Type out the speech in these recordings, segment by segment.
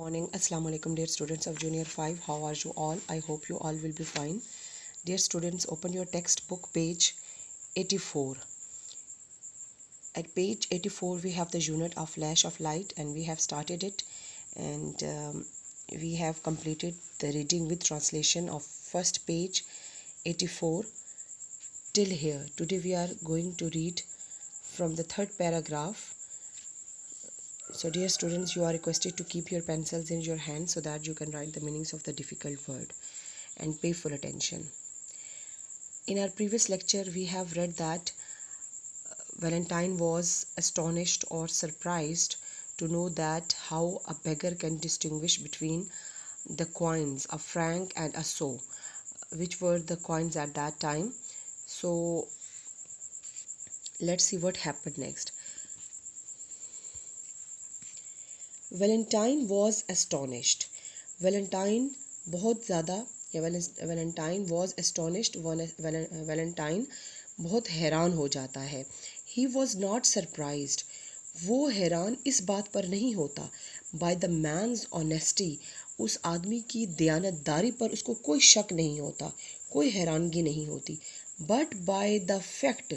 Morning, Assalamu alaikum, dear students of Junior 5. How are you all? I hope you all will be fine. Dear students, open your textbook page 84. At page 84, we have the unit of flash of light, and we have started it, and we have completed the reading with translation of first page 84 till here. Today we are going to read from the third paragraph. So dear students, you are requested to keep your pencils in your hand so that you can write the meanings of the difficult word and pay full attention. In our previous lecture, we have read that Valentine was astonished or surprised to know that how a beggar can distinguish between the coins, a franc and a sou, which were the coins at that time. So let's see what happened next. Valentine was astonished. Valentine बहुत ज़्यादा या Valentine was astonished. Valentine बहुत हैरान हो जाता है. He was not surprised. वो हैरान इस बात पर नहीं होता. By the man's honesty. उस आदमी की दयानतदारी पर उसको कोई शक नहीं होता, कोई हैरानगी नहीं होती. But by the fact.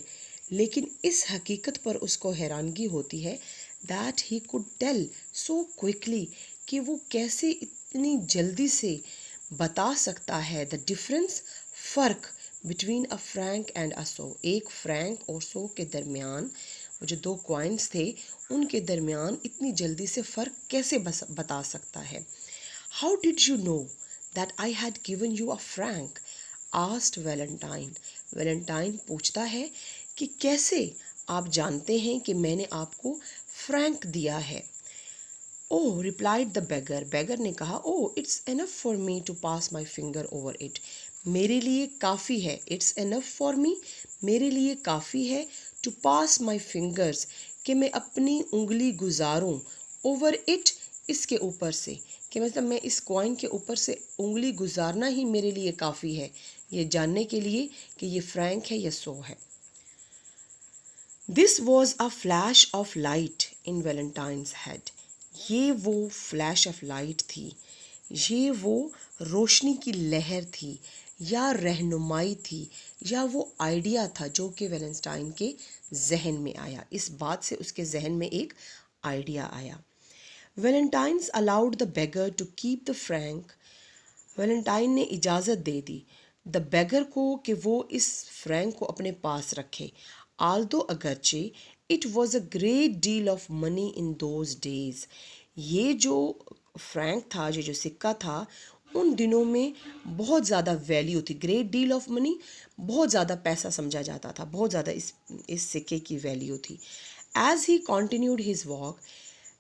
लेकिन इस हकीकत पर उसको हैरानगी होती है that he could tell so quickly कि वो कैसे इतनी जल्दी से बता सकता है the difference, फ़र्क between a franc and a sou. एक फ्रैंक और सौ के दरमियान वो जो दो कॉइन्स थे उनके दरमियान इतनी जल्दी से फ़र्क कैसे बता सकता है. How did you know that I had given you a franc? asked Valentine. Valentine पूछता है कि कैसे आप जानते हैं कि मैंने आपको फ्रैंक दिया है. Oh, replied the beggar. Beggar ने कहा, oh, it's enough for me to pass my finger over it. मेरे लिए काफ़ी है. It's enough for me. मेरे लिए काफ़ी है to pass my fingers. कि मैं अपनी उंगली गुजारूं. Over it, इसके ऊपर से. कि मतलब मैं इस कॉइन के ऊपर से उंगली गुजारना ही मेरे लिए काफ़ी है, ये जानने के लिए कि ये फ्रैंक है या सौ है. This was a flash of light in Valentine's head. ये वो फ्लैश ऑफ लाइट थी, ये वो रोशनी की लहर थी या रहनुमाई थी या वो आइडिया था जो कि वैलेंटाइन के जहन में आया. इस बात से उसके जहन में एक आइडिया आया. Valentine's allowed the beggar to keep the franc. Valentine ने इजाज़त दे दी द बेगर को कि वो इस फ्रैंक को अपने पास रखे. आल्दो अगरचे it was a great deal of money in those days. ये जो फ्रैंक था, ये जो सिक्का था, उन दिनों में बहुत ज़्यादा वैल्यू थी. ग्रेट डील ऑफ मनी, बहुत ज़्यादा पैसा समझा जाता था, बहुत ज़्यादा इस सिक्के की वैल्यू थी. As he continued his walk,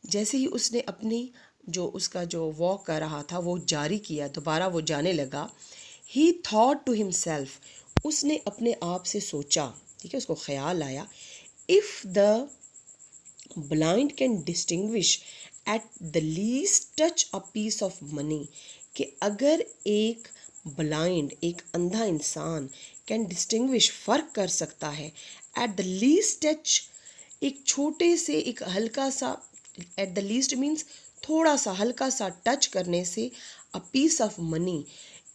जैसे ही उसने अपनी जो उसका जो वॉक कर रहा था वो जारी किया, दोबारा वो जाने लगा. ही थॉट टू हिमसेल्फ, उसने अपने आप से सोचा, ठीक है, उसको ख्याल आया. If the blind can distinguish at the least touch a piece of money, कि अगर एक ब्लाइंड, एक अंधा इंसान कैन डिस्टिंग्विश, फ़र्क कर सकता है, एट द लीस्ट टच, एक छोटे से, एक हल्का सा, एट द लीस्ट मीन्स थोड़ा सा, हल्का सा टच करने से, अ पीस ऑफ मनी,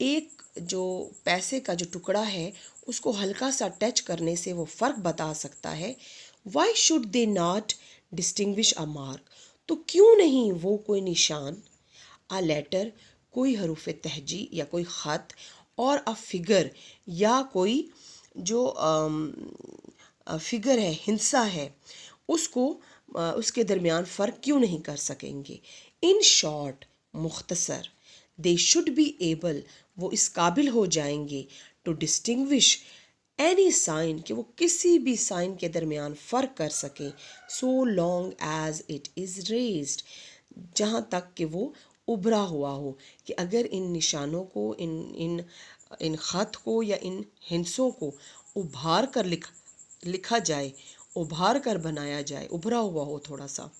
एक जो पैसे का जो टुकड़ा है उसको हल्का सा टच करने से वो फ़र्क बता सकता है. Why should they not distinguish a mark, तो क्यों नहीं वो कोई निशान, अ लेटर, कोई हरूफ तहजी या कोई ख़त, और अ फिगर, या कोई जो फिगर है, हिंसा है, उसको उसके दरमियान फ़र्क क्यों नहीं कर सकेंगे. इन शॉर्ट, मुख्तसर, दे शुड बी एबल, वो इस काबिल हो जाएंगे, टू डिस्टिंग्विश एनी साइन, कि वो किसी भी साइन के दरमियान फ़र्क कर सकें. So long as it is raised, जहाँ तक कि वो उभरा हुआ हो, कि अगर इन निशानों को, इन ख़त को या इन हिंसों को उभार कर लिखा जाए, उभार कर बनाया जाए, उभरा हुआ हो थोड़ा सा,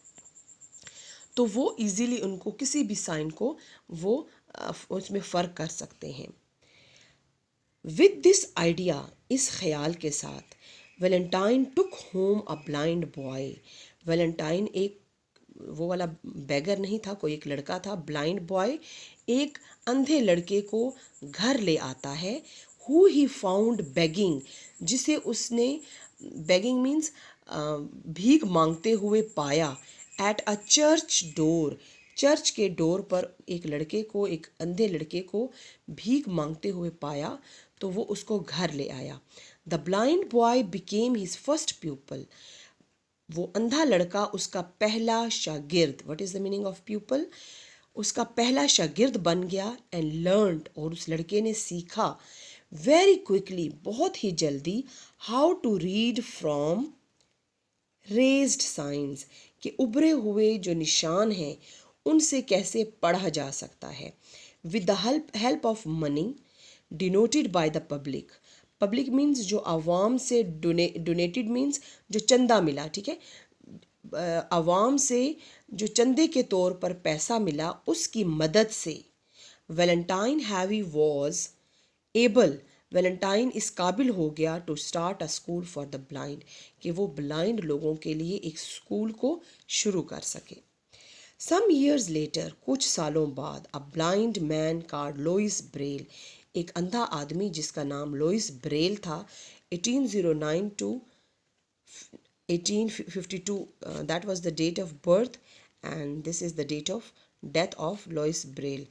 तो वो इजीली उनको, किसी भी साइन को वो उसमें फ़र्क कर सकते हैं. विद दिस आइडिया, इस ख्याल के साथ, Valentine took home a blind boy, Valentine एक वो वाला बैगर नहीं था, कोई एक लड़का था, ब्लाइंड बॉय, एक अंधे लड़के को घर ले आता है, हु ही फाउंड बेगिंग, जिसे उसने, बेगिंग मीन्स भीख मांगते हुए पाया, at a church door, church के डोर पर एक लड़के को, एक अंधे लड़के को भीख मांगते हुए पाया, तो वो उसको घर ले आया। The blind boy became his first pupil, वो अंधा लड़का उसका पहला शागिर्द, what is the meaning of pupil, उसका पहला शागिर्द बन गया, एंड लर्नड, और उस लड़के ने सीखा, वेरी क्विकली, बहुत ही जल्दी, how to read from raised science, कि उभरे हुए जो निशान हैं उनसे कैसे पढ़ा जा सकता है, with the help of money denoted by the public, public means जो आवाम से, डोनेटेड मीन्स जो चंदा मिला, ठीक है, आवाम से जो चंदे के तौर पर पैसा मिला उसकी मदद से, Valentine Hauy was able, Valentine इस काबिल हो गया, to start a school for the blind, कि वो ब्लाइंड लोगों के लिए एक स्कूल को शुरू कर सके। सम ईयर्स लेटर, कुछ सालों बाद, a blind man called Louis Braille, एक अंधा आदमी जिसका नाम लुइस ब्रेल था, 1809 to 1852, that was the date of birth, and this is the date of death of Louis Braille.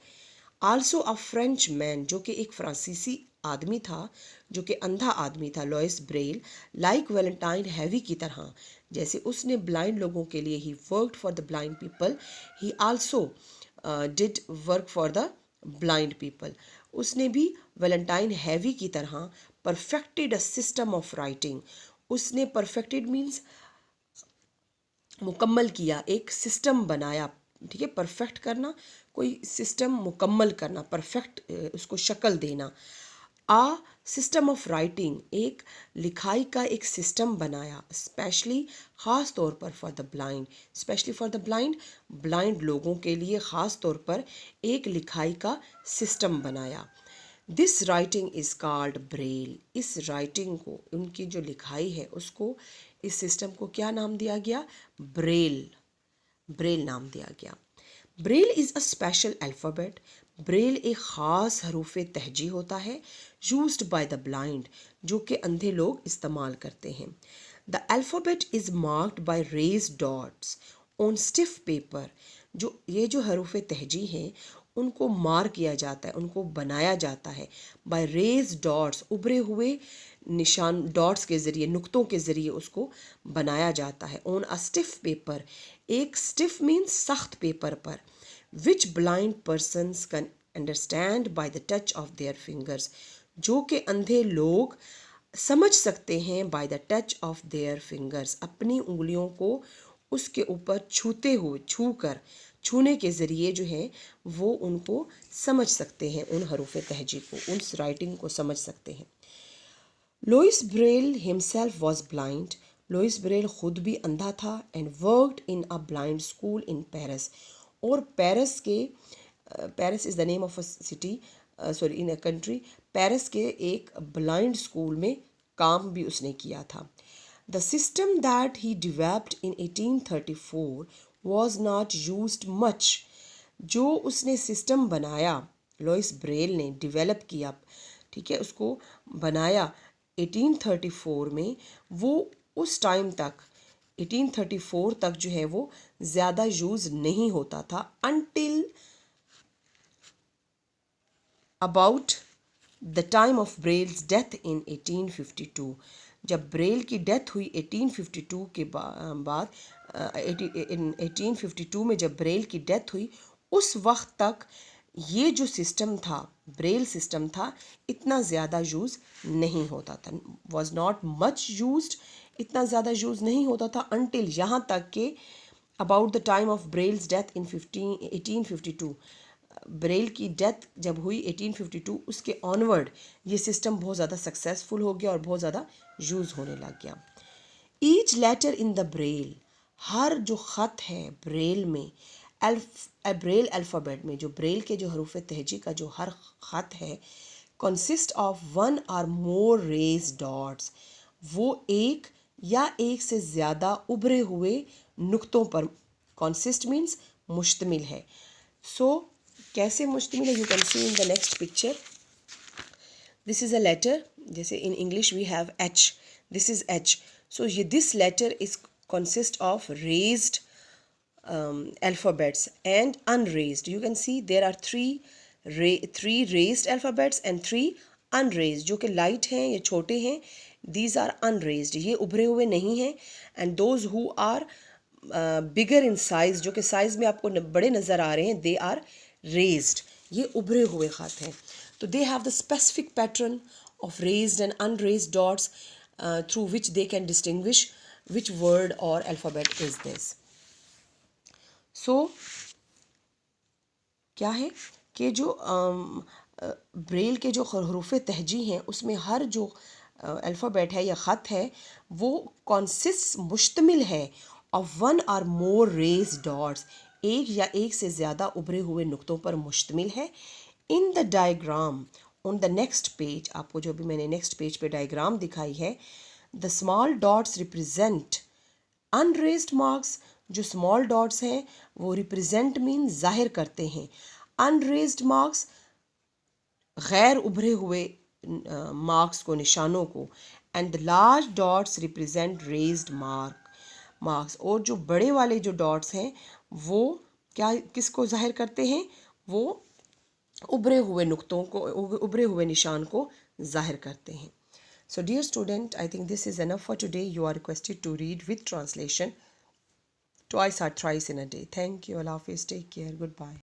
Also a French man, जो कि एक फ्रांसीसी आदमी था, जो कि अंधा आदमी था, लॉइस ब्रेल, लाइक वैलेंटाइन हैवी की तरह, जैसे उसने ब्लाइंड लोगों के लिए he worked for the blind people, he also did work for the blind people, उसने भी वैलेंटाइन हैवी की तरह perfected a system of writing, उसने परफेक्टेड मीन्स मुकम्मल किया, एक सिस्टम बनाया, ठीक है, परफेक्ट करना, कोई सिस्टम मुकम्मल करना, परफेक्ट उसको शक्ल देना, आ सिस्टम ऑफ राइटिंग, एक लिखाई का एक सिस्टम बनाया, स्पेशली ख़ास तौर पर for the blind, specially for the blind, blind लोगों के लिए ख़ास तौर पर एक लिखाई का सिस्टम बनाया। This writing is called Braille, इस राइटिंग को, उनकी जो लिखाई है उसको, इस सिस्टम को क्या नाम दिया गया, ब्रेल, ब्रेल नाम दिया गया। Braille is a special alphabet, Braille एक ख़ास हरूफ तहजी होता है, यूज्ड बाय द ब्लाइंड, जो कि अंधे लोग इस्तेमाल करते हैं। The alphabet is marked by raised dots on stiff paper, जो ये जो हरूफ तहजी हैं उनको मार्क किया जाता है, उनको बनाया जाता है, बाय रेज डॉट्स, उभरे हुए निशान, डॉट्स के ज़रिए, नुक्तों के ज़रिए उसको बनाया जाता है, ऑन अ स्टिफ पेपर, एक स्टिफ मीन्स सख्त पेपर पर, which blind persons can understand by the touch of their fingers, जो कि अंधे लोग समझ सकते हैं by the touch of their fingers, अपनी उंगलियों को उसके ऊपर छूते हुए, छूने के ज़रिए जो है वो उनको समझ सकते हैं, उन हरूफ तहजी को, उस राइटिंग को समझ सकते हैं। Louis Braille himself was blind, Louis Braille खुद भी अंधा था, and worked in a blind school in Paris, और पेरिस के, Paris is the name of a city, sorry in a country, Paris के एक ब्लाइंड स्कूल में काम भी उसने किया था। The system that he developed in 1834 was not used much, जो उसने सिस्टम बनाया, लुइस ब्रेल ने डिवेलप किया, ठीक है, उसको बनाया 1834 में, वो उस टाइम तक 1834 तक जो है वो ज़्यादा यूज़ नहीं होता था, until about the time of Braille's death in 1852, जब ब्रेल की डेथ हुई 1852 के बाद, इन 1852 में जब ब्रेल की डेथ हुई, उस वक्त तक ये जो सिस्टम था, ब्रेल सिस्टम था, इतना ज़्यादा यूज़ नहीं होता था, वॉज नॉट मच यूज्ड, इतना ज़्यादा यूज़ नहीं होता था, अनटिल यहाँ तक कि about the time of Braille's death in 1852, Braille की डेथ जब हुई 1852, उसके ऑनवर्ड ये सिस्टम बहुत ज़्यादा सक्सेसफुल हो गया और बहुत ज़्यादा यूज़ होने लग गया। Each letter in the Braille, हर जो ख़त है ब्रेल में, ब्रेल अल्फ़ाबेट में, जो ब्रेल के जो हरूफ तहजी का जो हर ख़त है, कंसिस्ट ऑफ वन और मोर रेज डॉट्स, वो एक या एक से ज़्यादा उभरे हुए नुक्तों पर कॉन्सिस्ट मीन्स मुश्तमिल है. सो कैसे मुश्तमिल है, you can see in the next picture. This is a letter, जैसे in English we have H, this is H. So ये this letter is consist of raised alphabets and unraised. You can see there are three raised alphabets and three unraised. जो कि light हैं या छोटे हैं, these are unraised. ये उभरे हुए नहीं हैं. And those who are bigger in size, जो कि size में आपको बड़े नज़र आ रहे हैं, they are raised. ये उभरे हुए ख़त हैं. तो they have the specific pattern of raised and unraised dots through which they can distinguish which word or alphabet is this. So क्या है कि जो ब्रेल के जो हरूफ तहजी हैं उसमें हर जो अल्फ़ाबेट है या ख़त है वो कॉन्सिस्ट मुश्तमिल है of one or more raised dots, एक या एक से ज़्यादा उभरे हुए नुक्तों पर मुश्तमिल है. In the diagram on the next page, आपको जो भी मैंने नेक्स्ट पेज पे डायग्राम दिखाई है, the small dots represent unraised marks. जो स्मॉल डॉट्स हैं वो रिप्रेजेंट मीन जाहिर करते हैं अनरेज्ड मार्क्स, गैर उभरे हुए मार्क्स को, निशानों को. And the large dots represent raised marks. और जो बड़े वाले जो डॉट्स हैं वो क्या किसको जाहिर करते हैं, वो उभरे हुए नुक्तों को, उभरे हुए निशान को जाहिर करते हैं. So dear student, I think this is enough for today. You are requested to read with translation twice or thrice in a day. Thank you. Allah Hafiz. Take care. Goodbye.